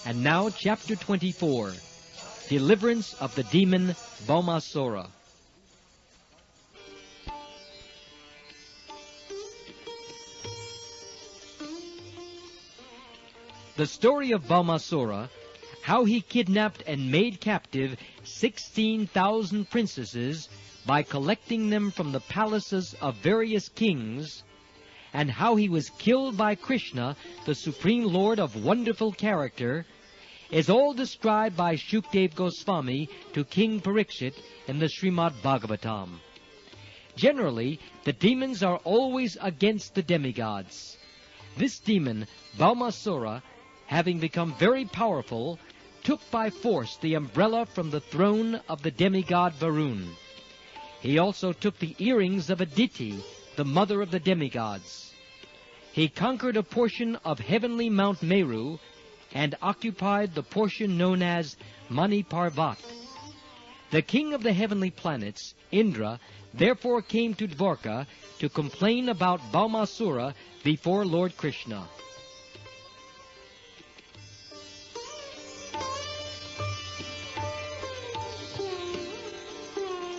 And now, chapter 24, Deliverance of the Demon Bhaumasura. The story of Bhaumasura, how he kidnapped and made captive 16,000 princesses by collecting them from the palaces of various kings, and how he was killed by Krishna, the Supreme Lord of wonderful character, is all described by Shukdev Goswami to King Parikshit in the Srimad Bhagavatam. Generally, the demons are always against the demigods. This demon, Bhaumasura, having become very powerful, took by force the umbrella from the throne of the demigod Varun. He also took the earrings of Aditi, the mother of the demigods. He conquered a portion of heavenly Mount Meru and occupied the portion known as Mani Parvat. The king of the heavenly planets, Indra, therefore came to Dwarka to complain about Bhaumasura before Lord Krishna.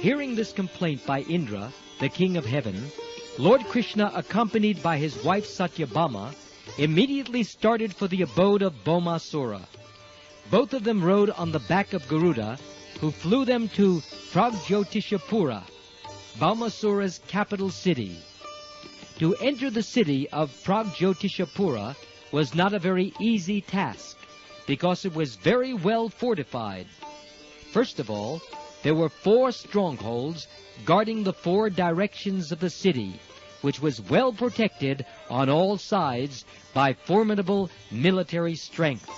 Hearing this complaint by Indra, the king of heaven, Lord Krishna, accompanied by his wife Satyabhama, immediately started for the abode of Bhaumasura. Both of them rode on the back of Garuda, who flew them to Pragjyotishapura, Bhaumasura's capital city. To enter the city of Pragjyotishapura was not a very easy task, because it was very well fortified. First of all, there were 4 strongholds guarding the 4 directions of the city, which was well protected on all sides by formidable military strength.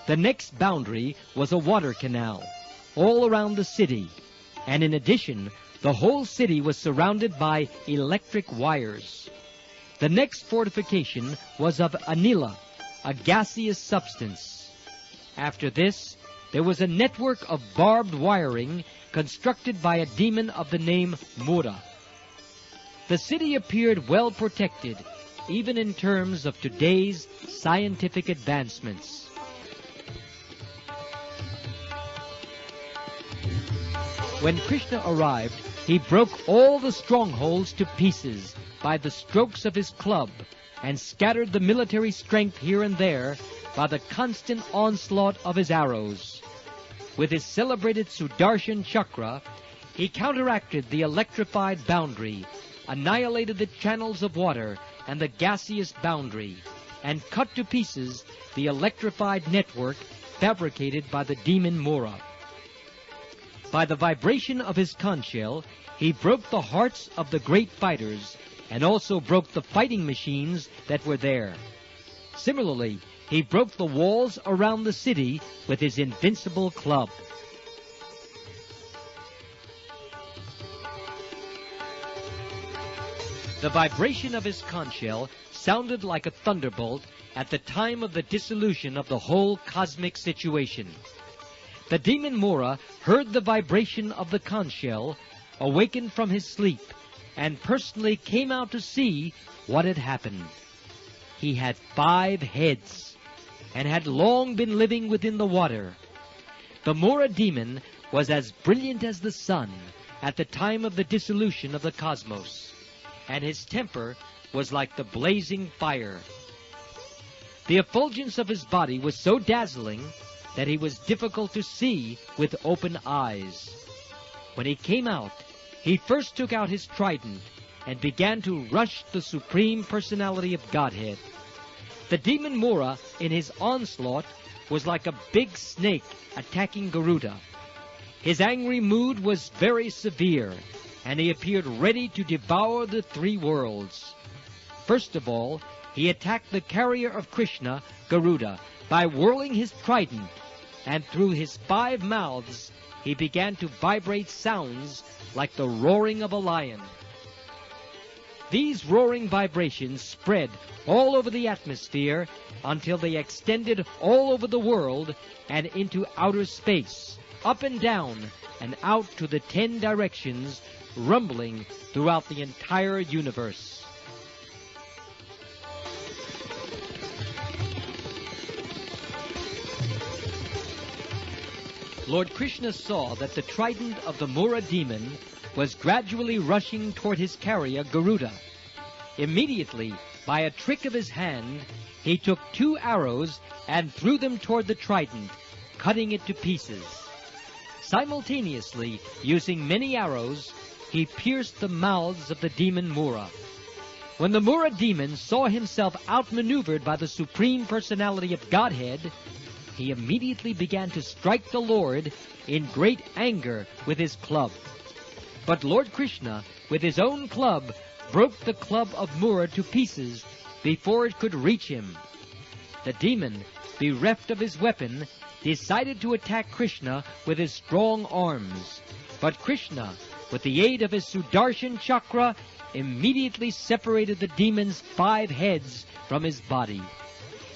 The next boundary was a water canal all around the city, and in addition, the whole city was surrounded by electric wires. The next fortification was of anila, a gaseous substance. After this, there was a network of barbed wiring constructed by a demon of the name Mura. The city appeared well protected, even in terms of today's scientific advancements. When Krishna arrived, he broke all the strongholds to pieces by the strokes of his club and scattered the military strength here and there by the constant onslaught of his arrows. With his celebrated Sudarshan Chakra, he counteracted the electrified boundary, annihilated the channels of water and the gaseous boundary, and cut to pieces the electrified network fabricated by the demon Mura. By the vibration of his conch shell, he broke the hearts of the great fighters and also broke the fighting machines that were there. Similarly, he broke the walls around the city with his invincible club. The vibration of his conch shell sounded like a thunderbolt at the time of the dissolution of the whole cosmic situation. The demon Mura heard the vibration of the conch shell, awakened from his sleep, and personally came out to see what had happened. He had 5 heads, and had long been living within the water. The Mura demon was as brilliant as the sun at the time of the dissolution of the cosmos, and his temper was like the blazing fire. The effulgence of his body was so dazzling that he was difficult to see with open eyes. When he came out, he first took out his trident and began to rush the Supreme Personality of Godhead. The demon Mura, in his onslaught, was like a big snake attacking Garuda. His angry mood was very severe, and he appeared ready to devour the 3 worlds. First of all, he attacked the carrier of Krishna, Garuda, by whirling his trident, and through his 5 mouths he began to vibrate sounds like the roaring of a lion. These roaring vibrations spread all over the atmosphere until they extended all over the world and into outer space, up and down and out to the 10 directions, rumbling throughout the entire universe. Lord Krishna saw that the trident of the Mura demon was gradually rushing toward his carrier, Garuda. Immediately, by a trick of his hand, he took 2 arrows and threw them toward the trident, cutting it to pieces. Simultaneously, using many arrows, he pierced the mouths of the demon Mura. When the Mura demon saw himself outmaneuvered by the Supreme Personality of Godhead, he immediately began to strike the Lord in great anger with his club. But Lord Krishna, with his own club, broke the club of Mura to pieces before it could reach him. The demon, bereft of his weapon, decided to attack Krishna with his strong arms. But Krishna, with the aid of his Sudarshan chakra, immediately separated the demon's 5 heads from his body.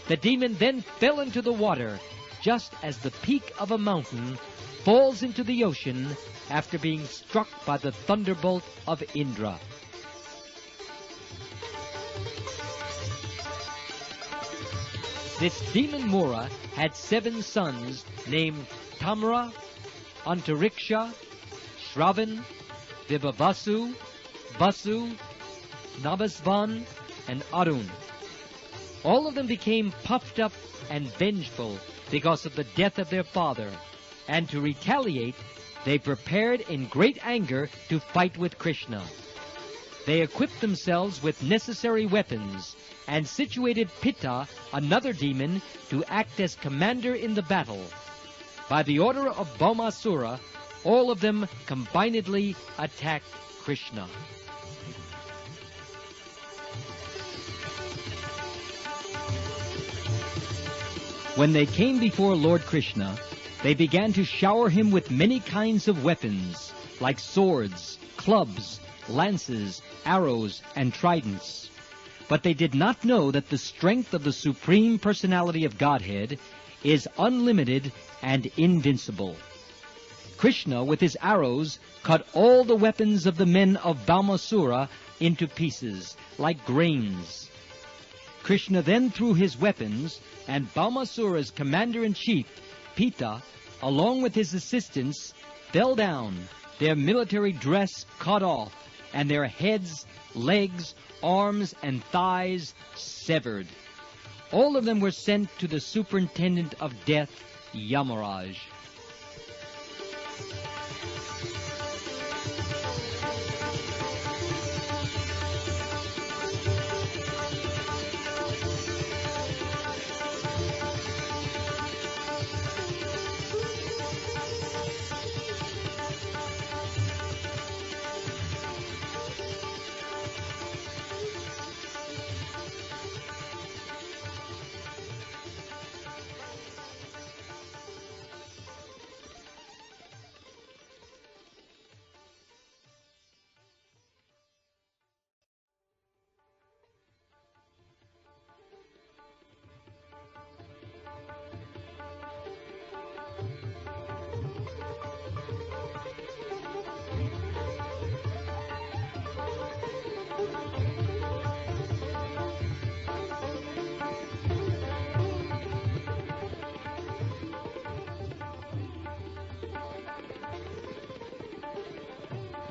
The demon then fell into the water, just as the peak of a mountain falls into the ocean after being struck by the thunderbolt of Indra. This demon Mura had 7 sons named Tamra, Antariksha, Shravan, Vibhavasu, Basu, Nabasvan, and Arun. All of them became puffed up and vengeful because of the death of their father, and to retaliate, they prepared in great anger to fight with Krishna. They equipped themselves with necessary weapons and situated Pitta, another demon, to act as commander in the battle. By the order of Bhaumasura, all of them combinedly attacked Krishna. When they came before Lord Krishna, they began to shower him with many kinds of weapons, like swords, clubs, lances, arrows, and tridents. But they did not know that the strength of the Supreme Personality of Godhead is unlimited and invincible. Krishna, with his arrows, cut all the weapons of the men of Bhaumasura into pieces, like grains. Krishna then threw his weapons, and Bhaumasura's commander-in-chief, Pitta, along with his assistants, fell down, their military dress cut off, and their heads, legs, arms, and thighs severed. All of them were sent to the superintendent of death, Yamaraj.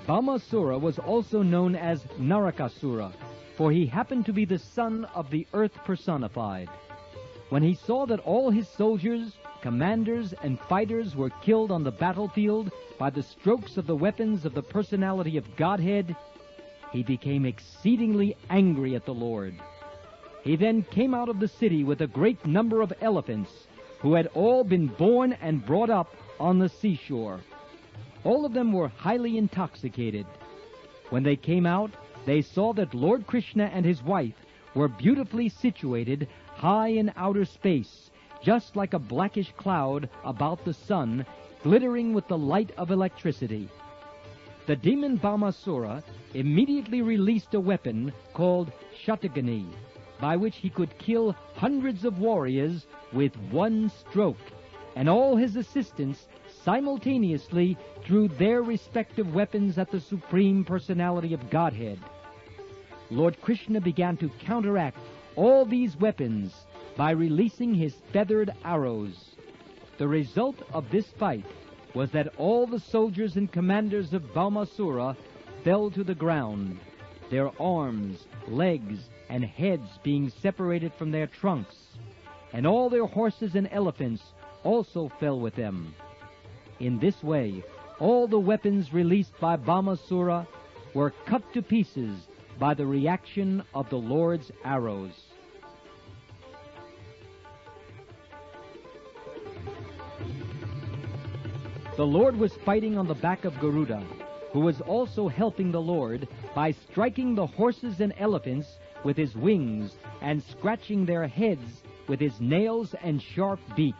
Bhaumasura was also known as Narakasura, for he happened to be the son of the earth personified. When he saw that all his soldiers, commanders, and fighters were killed on the battlefield by the strokes of the weapons of the personality of Godhead, he became exceedingly angry at the Lord. He then came out of the city with a great number of elephants, who had all been born and brought up on the seashore. All of them were highly intoxicated. When they came out, they saw that Lord Krishna and his wife were beautifully situated high in outer space, just like a blackish cloud about the sun, glittering with the light of electricity. the demon Bhaumasura immediately released a weapon called Shatagani, by which he could kill hundreds of warriors with one stroke, and all his assistants simultaneously threw their respective weapons at the Supreme Personality of Godhead. Lord Krishna began to counteract all these weapons by releasing his feathered arrows. The result of this fight was that all the soldiers and commanders of Bhaumasura fell to the ground, their arms, legs, and heads being separated from their trunks, and all their horses and elephants also fell with them. In this way, all the weapons released by Bhaumasura were cut to pieces by the reaction of the Lord's arrows. The Lord was fighting on the back of Garuda, who was also helping the Lord by striking the horses and elephants with his wings and scratching their heads with his nails and sharp beak.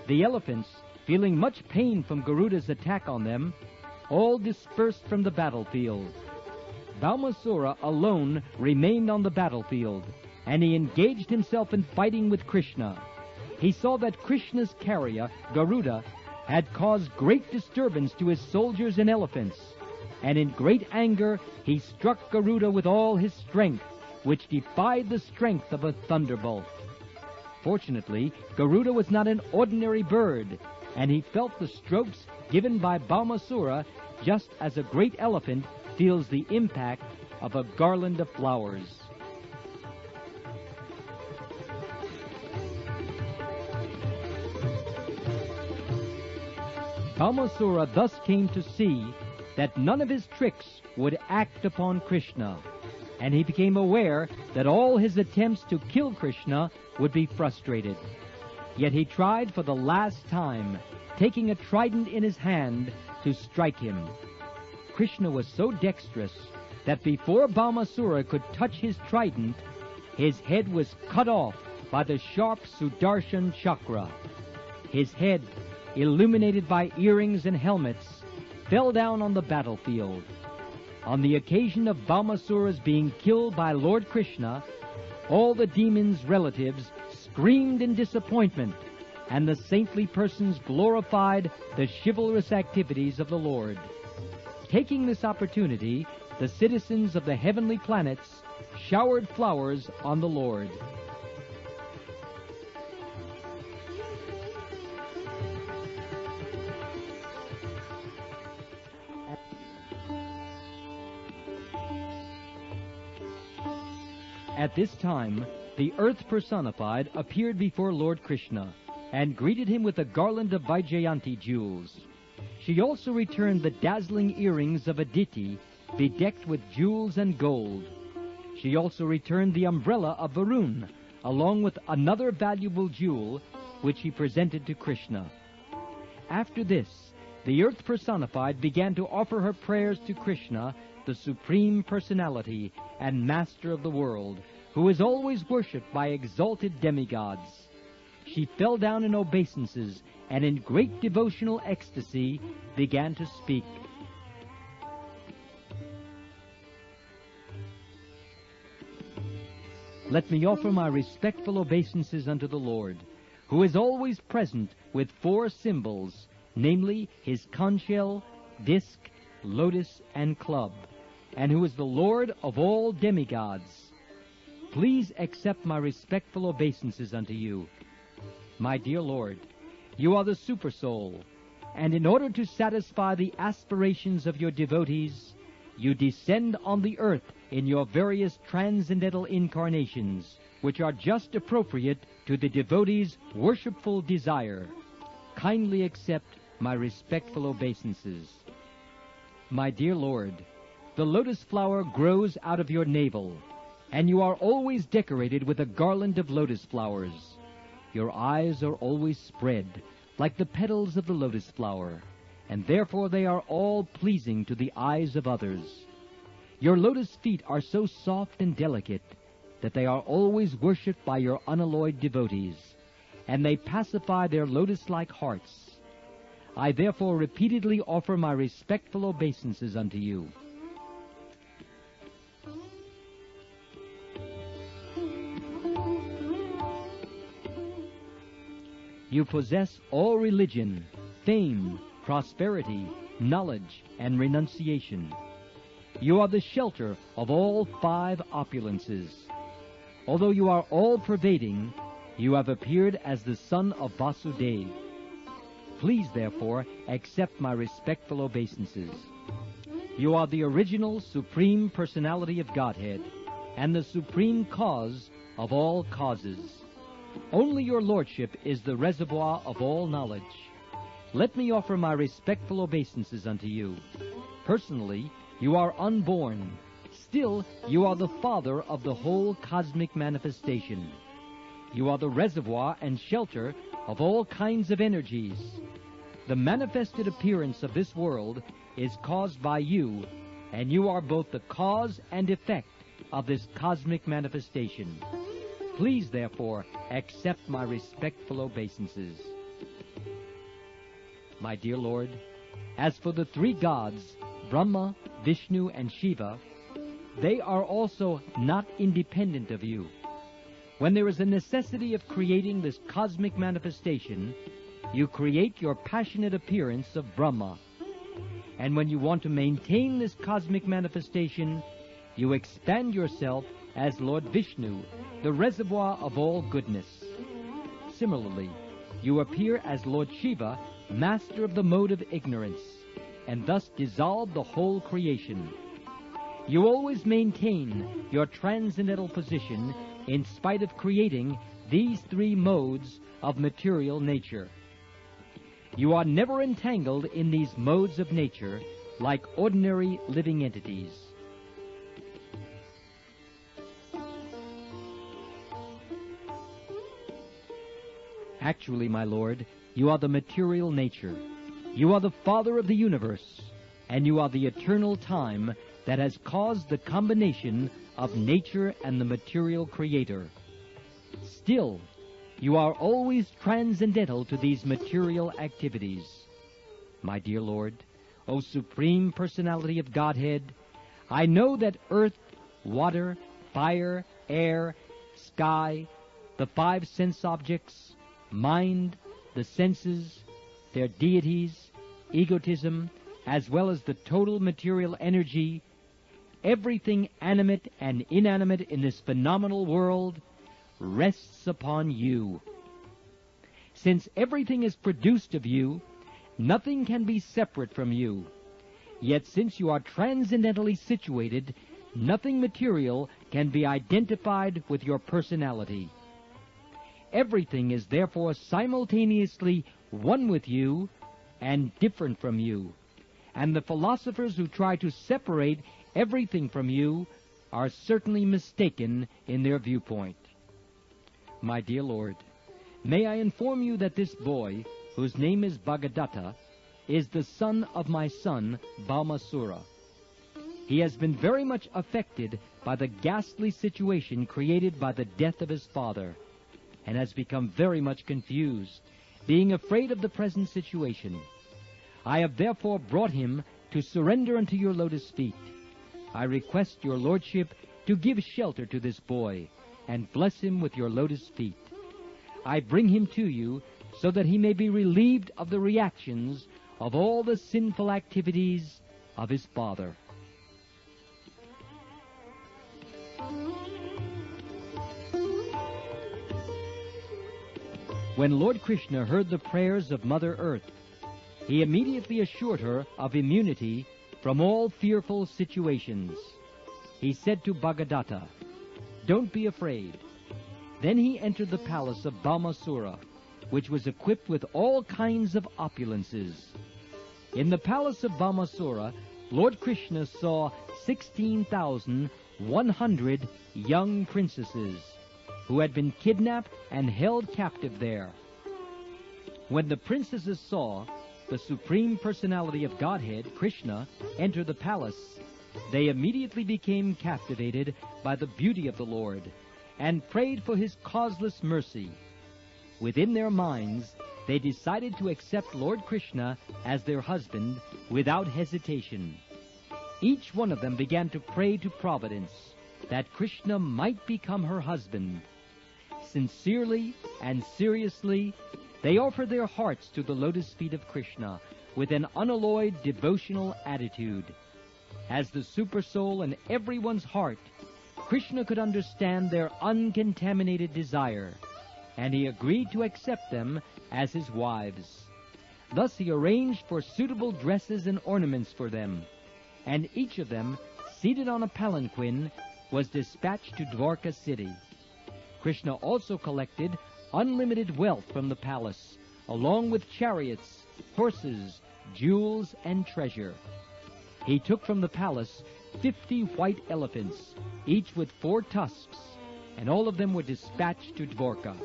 The elephants, feeling much pain from Garuda's attack on them, all dispersed from the battlefield. Bhaumasura alone remained on the battlefield, and he engaged himself in fighting with Krishna. He saw that Krishna's carrier, Garuda, had caused great disturbance to his soldiers and elephants, and in great anger he struck Garuda with all his strength, which defied the strength of a thunderbolt. Fortunately, Garuda was not an ordinary bird, and he felt the strokes given by Bhaumasura just as a great elephant feels the impact of a garland of flowers. Bhaumasura thus came to see that none of his tricks would act upon Krishna, and he became aware that all his attempts to kill Krishna would be frustrated. Yet he tried for the last time, taking a trident in his hand to strike him. Krishna was so dexterous that before Bhaumasura could touch his trident, his head was cut off by the sharp Sudarshan chakra. His head, illuminated by earrings and helmets, fell down on the battlefield. On the occasion of Bhaumasura's being killed by Lord Krishna, all the demon's relatives screamed in disappointment, and the saintly persons glorified the chivalrous activities of the Lord. Taking this opportunity, the citizens of the heavenly planets showered flowers on the Lord. At this time, the earth personified appeared before Lord Krishna and greeted him with a garland of Vaijayanti jewels. She also returned the dazzling earrings of Aditi, bedecked with jewels and gold. She also returned the umbrella of Varun, along with another valuable jewel, which he presented to Krishna. After this, the earth personified began to offer her prayers to Krishna, the Supreme Personality and Master of the world, who is always worshipped by exalted demigods. She fell down in obeisances and in great devotional ecstasy began to speak. Let me offer my respectful obeisances unto the Lord, who is always present with 4 symbols, namely his conch shell, disc, lotus, and club, and who is the Lord of all demigods. Please accept my respectful obeisances unto you. My dear Lord, you are the Supersoul, and in order to satisfy the aspirations of your devotees, you descend on the earth in your various transcendental incarnations, which are just appropriate to the devotee's worshipful desire. Kindly accept my respectful obeisances. My dear Lord, the lotus flower grows out of your navel, and you are always decorated with a garland of lotus flowers. Your eyes are always spread, like the petals of the lotus flower, and therefore they are all pleasing to the eyes of others. Your lotus feet are so soft and delicate that they are always worshipped by your unalloyed devotees, and they pacify their lotus-like hearts. I therefore repeatedly offer my respectful obeisances unto you. You possess all religion, fame, prosperity, knowledge, and renunciation. You are the shelter of all 5 opulences. Although you are all-pervading, you have appeared as the son of Vasudeva. Please, therefore, accept my respectful obeisances. You are the original Supreme Personality of Godhead, and the supreme cause of all causes. Only your Lordship is the reservoir of all knowledge. Let me offer my respectful obeisances unto you. Personally, you are unborn. Still, you are the father of the whole cosmic manifestation. You are the reservoir and shelter of all kinds of energies. The manifested appearance of this world is caused by you, and you are both the cause and effect of this cosmic manifestation. Please, therefore, accept my respectful obeisances. My dear Lord, as for the 3 gods, Brahma, Vishnu, and Shiva, they are also not independent of you. When there is a necessity of creating this cosmic manifestation, you create your passionate appearance of Brahma. And when you want to maintain this cosmic manifestation, you expand yourself as Lord Vishnu, the reservoir of all goodness. Similarly, you appear as Lord Shiva, master of the mode of ignorance, and thus dissolve the whole creation. You always maintain your transcendental position in spite of creating these 3 modes of material nature. You are never entangled in these modes of nature like ordinary living entities. Actually, my Lord, you are the material nature. You are the Father of the universe, and you are the eternal time that has caused the combination of nature and the material creator. Still, you are always transcendental to these material activities. My dear Lord, O Supreme Personality of Godhead, I know that earth, water, fire, air, sky, the 5 sense objects, mind, the senses, their deities, egotism, as well as the total material energy, everything animate and inanimate in this phenomenal world rests upon you. Since everything is produced of you, nothing can be separate from you. Yet since you are transcendentally situated, nothing material can be identified with your personality. Everything is therefore simultaneously one with you and different from you. And the philosophers who try to separate everything from you are certainly mistaken in their viewpoint. My dear Lord, may I inform you that this boy, whose name is Bhagadatta, is the son of my son, Bhaumasura. He has been very much affected by the ghastly situation created by the death of his father, and has become very much confused, being afraid of the present situation. I have therefore brought him to surrender unto your lotus feet. I request your Lordship to give shelter to this boy, and bless him with your lotus feet. I bring him to you so that he may be relieved of the reactions of all the sinful activities of his father. When Lord Krishna heard the prayers of Mother Earth, he immediately assured her of immunity from all fearful situations. He said to Bhagadatta, "Don't be afraid." Then he entered the palace of Bhaumasura, which was equipped with all kinds of opulences. In the palace of Bhaumasura, Lord Krishna saw 16,100 young princesses who had been kidnapped and held captive there. When the princesses saw the Supreme Personality of Godhead, Krishna, enter the palace, they immediately became captivated by the beauty of the Lord and prayed for his causeless mercy. Within their minds, they decided to accept Lord Krishna as their husband without hesitation. Each one of them began to pray to Providence that Krishna might become her husband. Sincerely and seriously, they offered their hearts to the lotus feet of Krishna with an unalloyed devotional attitude. As the Supersoul in everyone's heart, Krishna could understand their uncontaminated desire, and he agreed to accept them as his wives. Thus he arranged for suitable dresses and ornaments for them, and each of them, seated on a palanquin, was dispatched to Dwarka city. Krishna also collected unlimited wealth from the palace, along with chariots, horses, jewels, and treasure. He took from the palace 50 white elephants, each with 4 tusks, and all of them were dispatched to Dwarka.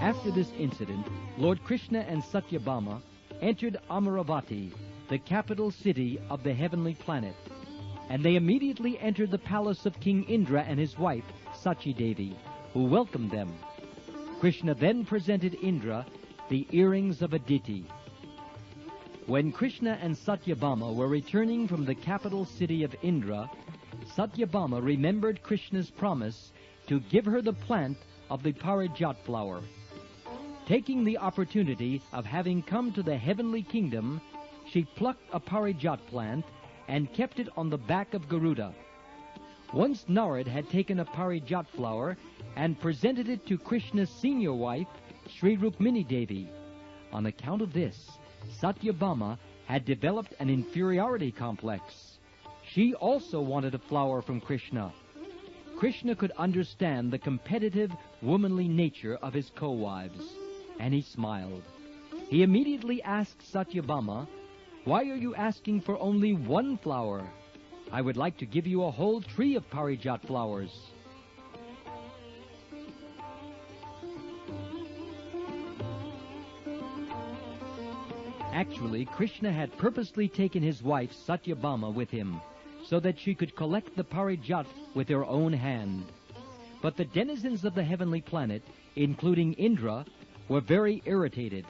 After this incident, Lord Krishna and Satyabhama entered Amaravati, the capital city of the heavenly planet, and they immediately entered the palace of King Indra and his wife, Sachi-Devi, who welcomed them. Krishna then presented Indra the earrings of Aditi. When Krishna and Satyabhama were returning from the capital city of Indra, Satyabhama remembered Krishna's promise to give her the plant of the Parijat flower. Taking the opportunity of having come to the heavenly kingdom, she plucked a Parijat plant and kept it on the back of Garuda. Once Narad had taken a Parijat flower and presented it to Krishna's senior wife, Sri Rukmini Devi. On account of this, Satyabhama had developed an inferiority complex. She also wanted a flower from Krishna. Krishna could understand the competitive, womanly nature of his co-wives, and he smiled. He immediately asked Satyabhama, "Why are you asking for only one flower? I would like to give you a whole tree of Parijat flowers." Actually, Krishna had purposely taken his wife Satyabhama with him, so that she could collect the Parijat with her own hand. But the denizens of the heavenly planet, including Indra, were very irritated.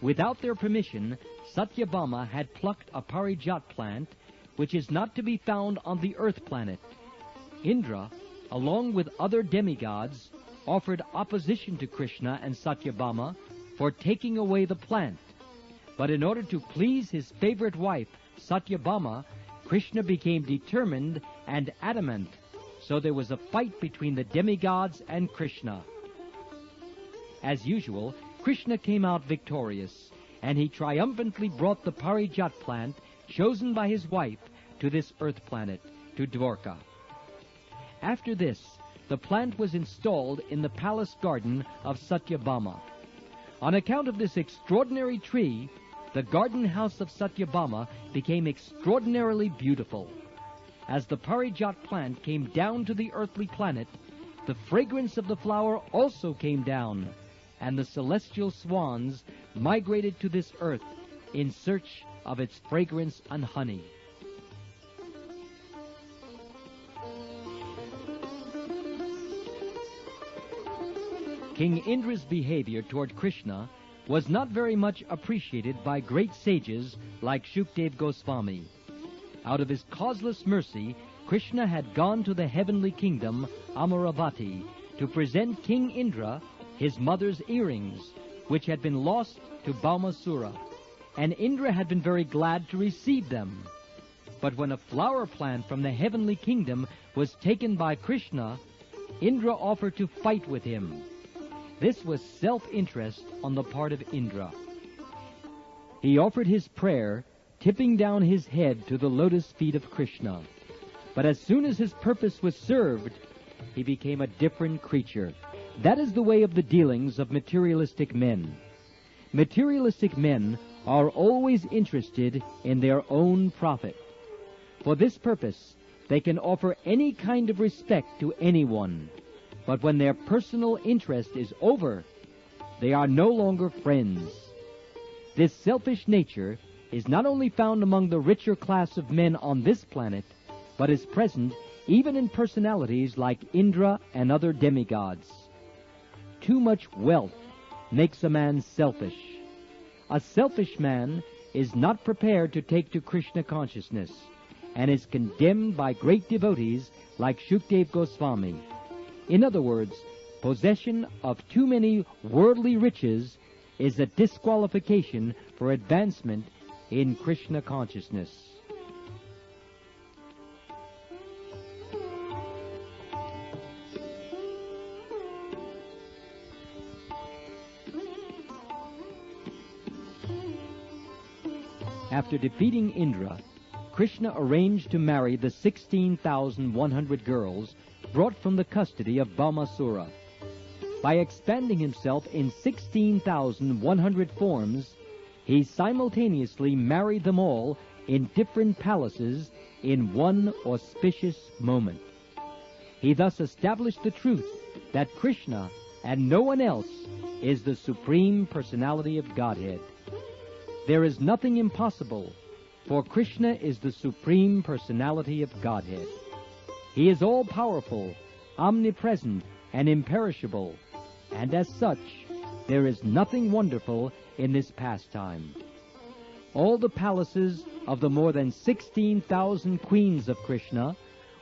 Without their permission, Satyabhama had plucked a Parijat plant, which is not to be found on the earth planet. Indra, along with other demigods, offered opposition to Krishna and Satyabhama for taking away the plant. But in order to please his favorite wife, Satyabhama, Krishna became determined and adamant, so there was a fight between the demigods and Krishna. As usual, Krishna came out victorious, and he triumphantly brought the Parijat plant, chosen by his wife, to this earth planet, to Dwarka. After this, the plant was installed in the palace garden of Satyabhama. On account of this extraordinary tree, the garden house of Satyabhama became extraordinarily beautiful. As the Parijat plant came down to the earthly planet, the fragrance of the flower also came down, and the celestial swans migrated to this earth in search of its fragrance and honey. King Indra's behavior toward Krishna was not very much appreciated by great sages like Shukdev Goswami. Out of his causeless mercy, Krishna had gone to the heavenly kingdom, Amaravati, to present King Indra his mother's earrings, which had been lost to Bhaumasura, and Indra had been very glad to receive them. But when a flower plant from the heavenly kingdom was taken by Krishna, Indra offered to fight with him. This was self-interest on the part of Indra. He offered his prayer, tipping down his head to the lotus feet of Krishna. But as soon as his purpose was served, he became a different creature. That is the way of the dealings of materialistic men. Materialistic men are always interested in their own profit. For this purpose, they can offer any kind of respect to anyone. But when their personal interest is over, they are no longer friends. This selfish nature is not only found among the richer class of men on this planet, but is present even in personalities like Indra and other demigods. Too much wealth makes a man selfish. A selfish man is not prepared to take to Krishna consciousness and is condemned by great devotees like Shukdev Goswami. In other words, possession of too many worldly riches is a disqualification for advancement in Krishna consciousness. After defeating Indra, Krishna arranged to marry the 16,100 girls brought from the custody of Bhaumasura. By expanding himself in 16,100 forms, he simultaneously married them all in different palaces in one auspicious moment. He thus established the truth that Krishna and no one else is the Supreme Personality of Godhead. There is nothing impossible, for Krishna is the Supreme Personality of Godhead. He is all-powerful, omnipresent, and imperishable, and as such, there is nothing wonderful in this pastime. All the palaces of the more than 16,000 queens of Krishna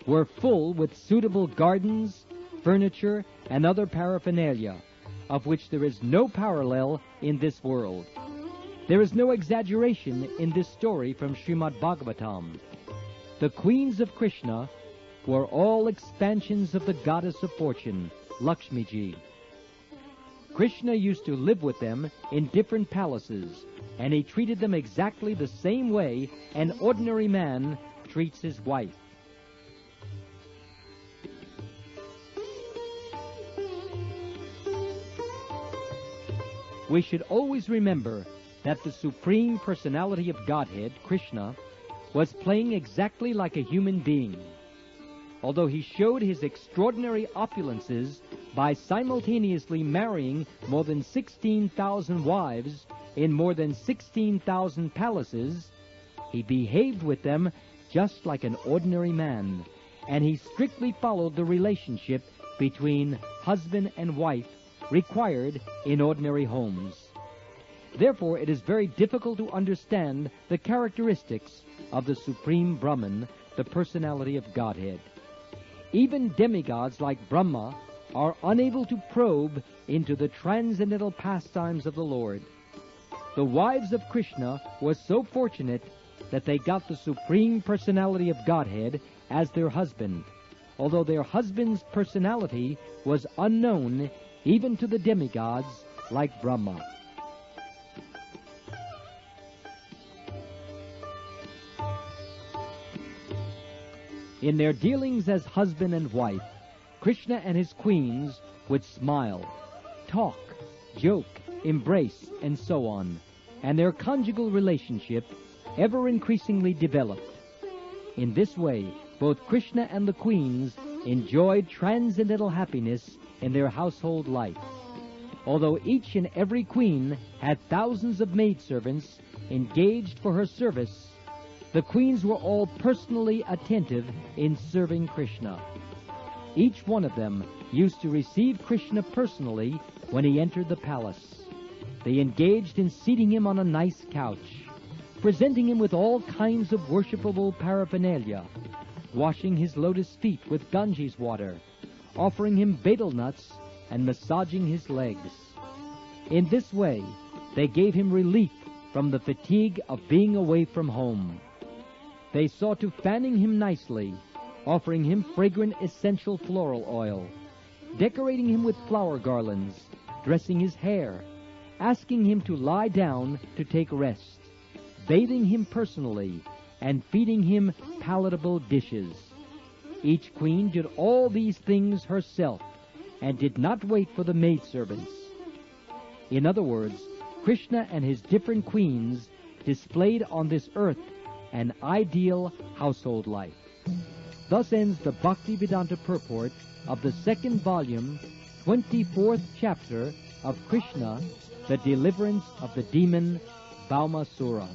were full with suitable gardens, furniture, and other paraphernalia, of which there is no parallel in this world. There is no exaggeration in this story from Srimad Bhagavatam. The queens of Krishna were all expansions of the goddess of fortune, Lakshmiji. Krishna used to live with them in different palaces, and he treated them exactly the same way an ordinary man treats his wife. We should always remember that the Supreme Personality of Godhead, Krishna, was playing exactly like a human being. Although he showed his extraordinary opulences by simultaneously marrying more than 16,000 wives in more than 16,000 palaces, he behaved with them just like an ordinary man, and he strictly followed the relationship between husband and wife required in ordinary homes. Therefore, it is very difficult to understand the characteristics of the Supreme Brahman, the personality of Godhead. Even demigods like Brahma are unable to probe into the transcendental pastimes of the Lord. The wives of Krishna were so fortunate that they got the Supreme Personality of Godhead as their husband, although their husband's personality was unknown even to the demigods like Brahma. In their dealings as husband and wife, Krishna and his queens would smile, talk, joke, embrace, and so on, and their conjugal relationship ever increasingly developed. In this way, both Krishna and the queens enjoyed transcendental happiness in their household life. Although each and every queen had thousands of maidservants engaged for her service, the queens were all personally attentive in serving Krishna. Each one of them used to receive Krishna personally when he entered the palace. They engaged in seating him on a nice couch, presenting him with all kinds of worshipable paraphernalia, washing his lotus feet with Ganges water, offering him betel nuts, and massaging his legs. In this way, they gave him relief from the fatigue of being away from home. They saw to fanning him nicely, offering him fragrant essential floral oil, decorating him with flower garlands, dressing his hair, asking him to lie down to take rest, bathing him personally, and feeding him palatable dishes. Each queen did all these things herself, and did not wait for the maidservants. In other words, Krishna and his different queens displayed on this earth an ideal household life. Thus ends the Bhaktivedanta purport of the second volume, 24th chapter of Krishna, the Deliverance of the Demon Bhaumasura.